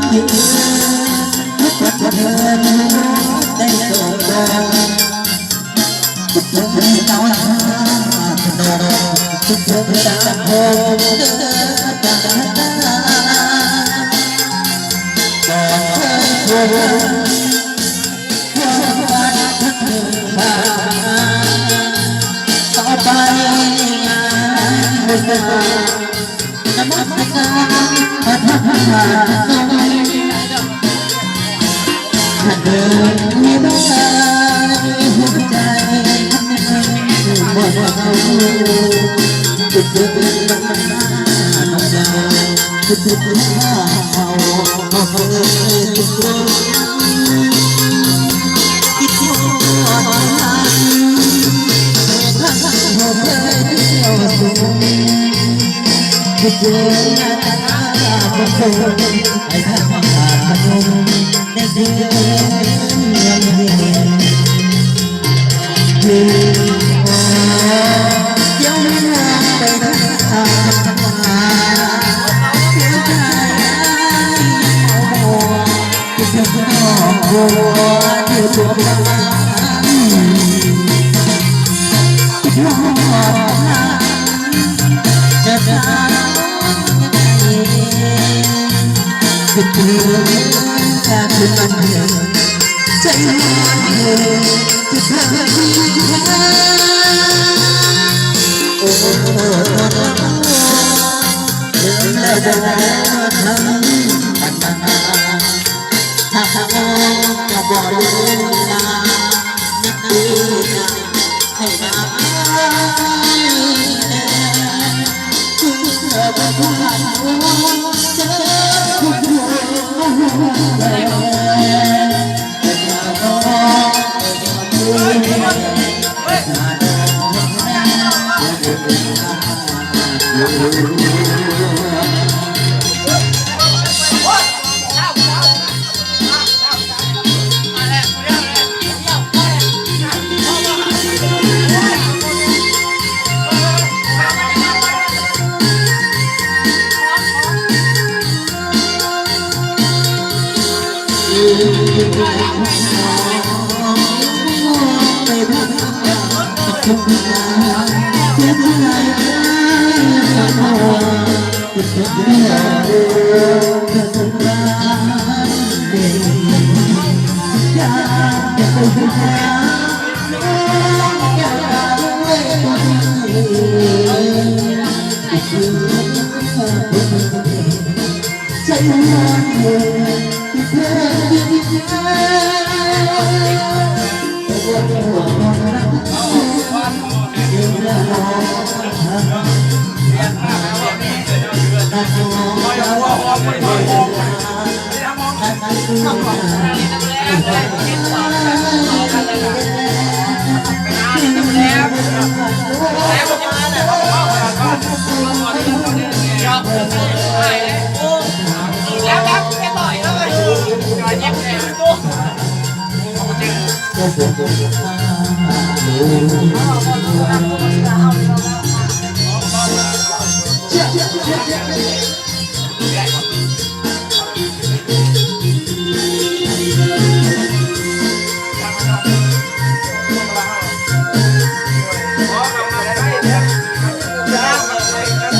ที่ทุกวันเดินได้ส่งดอกทุกเธอเจ้าหน้าถนนทุกเธอตามโพเดินจากก่อนเคยโผล่ต่อไปงานบุญนมัสการพระธรรมถ้าเดินมีบ้านหัวใจบ่เอาจุดจุดมันน้องดาวจุดจุดข้าวจุดจุดคิดทอดข้างหัวใจเดียวสูงคิดเจอหน้าตาคนโตไอ้ข้าขาดพนมได้เดินเงินเดือนยืนยังไม่ลาไปทางมาเสียใจเอาหัวที่เธอหัวที่ตัวมันที่หัวจะทำคิดถึงแค่คืนวันเดียวใจมันเธอที่เธอที่แท้โอ้เดินแล้วบอกทำปัญหาถ้าเขาจะบอกเรื่องงานนักดีให้มาคุณเธอเป็นผู้ผ่านเจอคุณใจมันเธอที่เธอที่แท้โอ้โหรักเดียวแล้ว